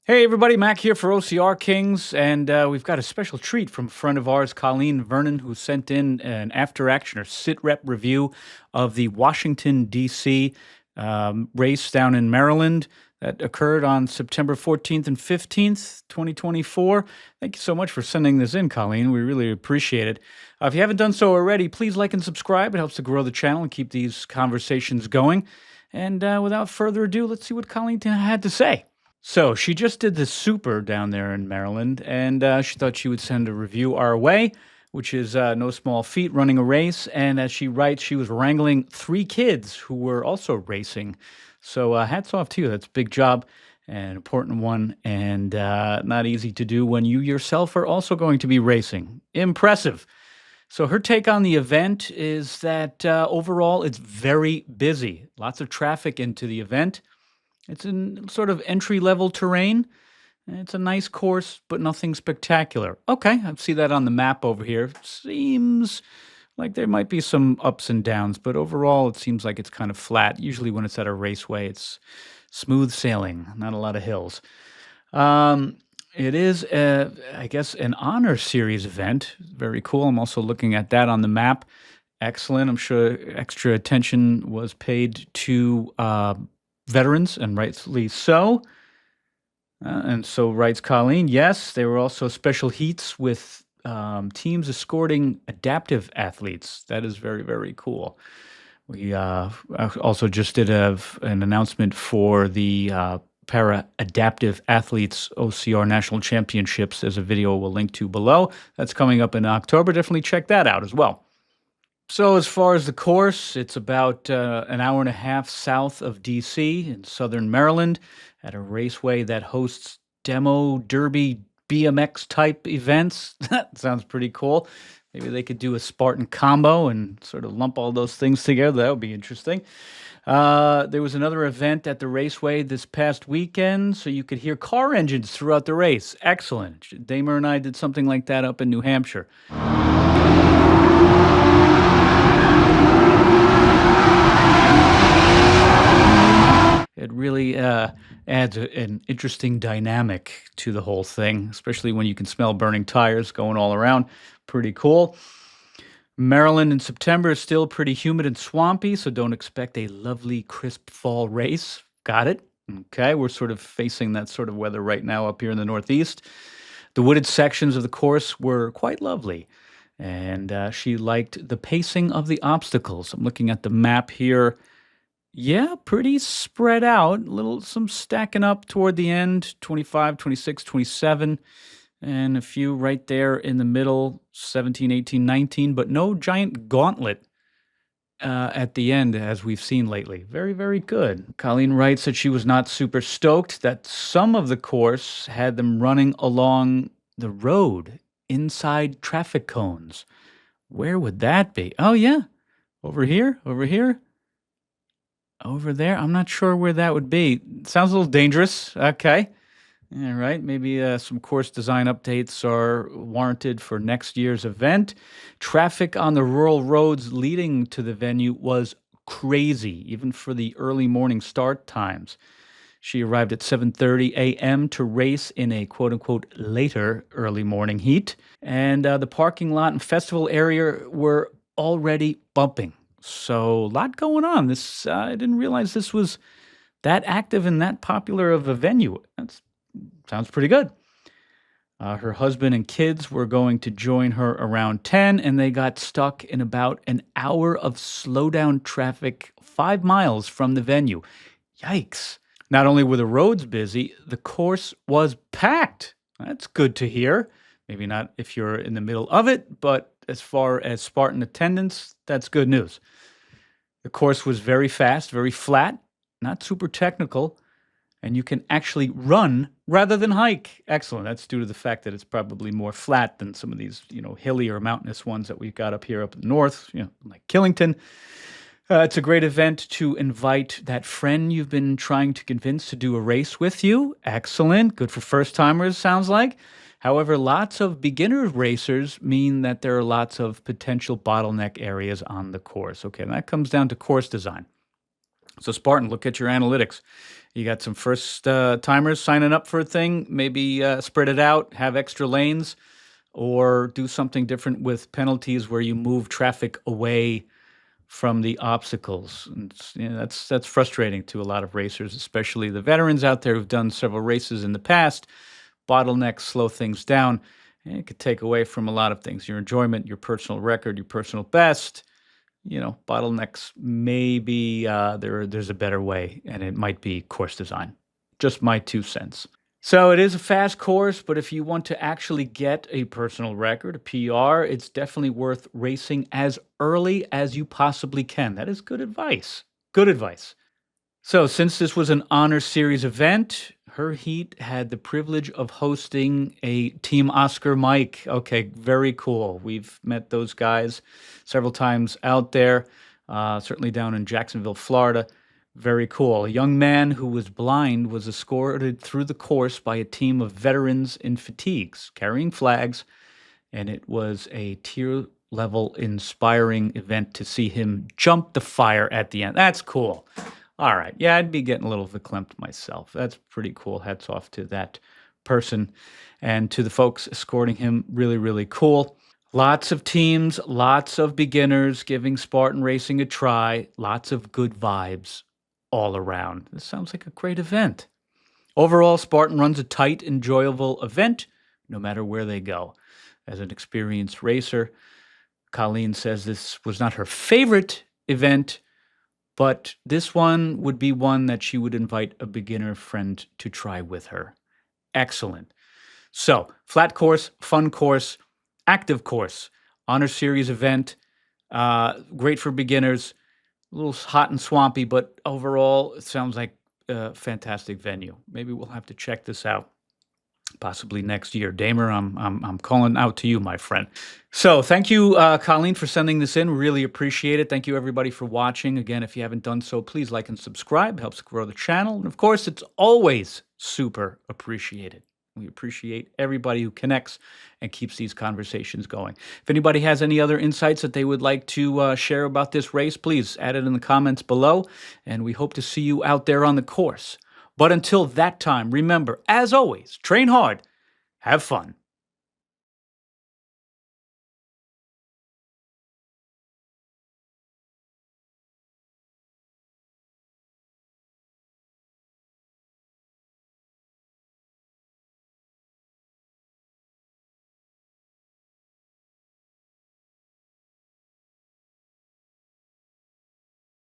Hey everybody, Mac here for OCR Kings, and we've got a special treat from a friend of ours, Colleen Vernon, who sent in an after-action or sit-rep review of the Washington, D.C. Race down in Maryland that occurred on September 14th and 15th, 2024. Thank you so much for sending this in, Colleen. We really appreciate it. If you haven't done so already, please like and subscribe. It helps to grow the channel and keep these conversations going. And without further ado, let's see what Colleen had to say. So she just did the Super down there in Maryland, and she thought she would send a review our way, which is no small feat, running a race. And as she writes, she was wrangling 3 kids who were also racing. So hats off to you. That's a big job, an important one, and not easy to do when you yourself are also going to be racing. Impressive. So her take on the event is that overall it's very busy. Lots of traffic into the event. It's in sort of entry-level terrain. It's a nice course, but nothing spectacular. Okay, I see that on the map over here. Seems like there might be some ups and downs, but overall it seems like it's kind of flat. Usually when it's at a raceway, it's smooth sailing, not a lot of hills. It is, I guess, an honor series event. Very cool. I'm also looking at that on the map. Excellent. I'm sure extra attention was paid to veterans, and rightfully so. And so writes Colleen, yes, there were also special heats with teams escorting adaptive athletes. That is very, very cool. We also just did an announcement for the Para-Adaptive Athletes OCR National Championships. There's a video we'll link to below. That's coming up in October. Definitely check that out as well. So as far as the course, it's about an hour and a half south of D.C. in southern Maryland at a raceway that hosts demo derby BMX-type events. That sounds pretty cool. Maybe they could do a Spartan combo and sort of lump all those things together. That would be interesting. There was another event at the raceway this past weekend, so you could hear car engines throughout the race. Excellent. Damer and I did something like that up in New Hampshire. It really adds an interesting dynamic to the whole thing, especially when you can smell burning tires going all around. Pretty cool. Maryland in September is still pretty humid and swampy, so don't expect a lovely, crisp fall race. Got it? Okay, we're sort of facing that sort of weather right now up here in the Northeast. The wooded sections of the course were quite lovely, and she liked the pacing of the obstacles. I'm looking at the map here. Yeah, pretty spread out. Some stacking up toward the end, 25, 26, 27, and a few right there in the middle, 17, 18, 19, but no giant gauntlet at the end as we've seen lately. Very, very good. Colleen writes that she was not super stoked that some of the course had them running along the road inside traffic cones. Where would that be? Oh, yeah. Over here? Over here? Over there? I'm not sure where that would be. Sounds a little dangerous. Okay. All right. Maybe some course design updates are warranted for next year's event. Traffic on the rural roads leading to the venue was crazy, even for the early morning start times. She arrived at 7:30 a.m. to race in a quote-unquote later early morning heat. And the parking lot and festival area were already bumping. So a lot going on. I didn't realize this was that active and that popular of a venue. That sounds pretty good. Her husband and kids were going to join her around 10, and they got stuck in about an hour of slowdown traffic 5 miles from the venue. Yikes. Not only were the roads busy, the course was packed. That's good to hear. Maybe not if you're in the middle of it, but as far as Spartan attendance, that's good news. The course was very fast, very flat, not super technical, and you can actually run rather than hike. Excellent. That's due to the fact that it's probably more flat than some of these, hilly or mountainous ones that we've got up here up in the north, like Killington. It's a great event to invite that friend you've been trying to convince to do a race with you. Excellent. Good for first-timers, sounds like. However, lots of beginner racers mean that there are lots of potential bottleneck areas on the course. Okay, and that comes down to course design. So Spartan, look at your analytics. You got some first timers signing up for a thing. Maybe spread it out, have extra lanes, or do something different with penalties where you move traffic away from the obstacles. And that's frustrating to a lot of racers, especially the veterans out there who've done several races in the past. Bottlenecks slow things down, and it could take away from a lot of things: your enjoyment, your personal record, your personal best. Bottlenecks, maybe there's a better way, and it might be course design. Just my 2 cents. So it is a fast course, but if you want to actually get a personal record, a PR, it's definitely worth racing as early as you possibly can. That is good advice. Good advice. So, since this was an honor series event, her heat had the privilege of hosting a Team Oscar mic. Okay, very cool. We've met those guys several times out there, certainly down in Jacksonville, Florida. Very cool. A young man who was blind was escorted through the course by a team of veterans in fatigues, carrying flags, and it was a tier level inspiring event to see him jump the fire at the end. That's cool. All right. Yeah, I'd be getting a little verklempt myself. That's pretty cool. Hats off to that person and to the folks escorting him. Really, really cool. Lots of teams, lots of beginners giving Spartan racing a try, lots of good vibes all around. This sounds like a great event. Overall, Spartan runs a tight, enjoyable event no matter where they go. As an experienced racer, Colleen says this was not her favorite event, but this one would be one that she would invite a beginner friend to try with her. Excellent. So, flat course, fun course, active course, honor series event, great for beginners, a little hot and swampy, but overall, it sounds like a fantastic venue. Maybe we'll have to check this out. Possibly next year. Damer, I'm calling out to you, my friend. So thank you, Colleen, for sending this in. Really appreciate it. Thank you, everybody, for watching. Again, if you haven't done so, please like and subscribe. Helps grow the channel. And of course, it's always super appreciated. We appreciate everybody who connects and keeps these conversations going. If anybody has any other insights that they would like to share about this race, please add it in the comments below. And we hope to see you out there on the course. But until that time, remember, as always, train hard, have fun.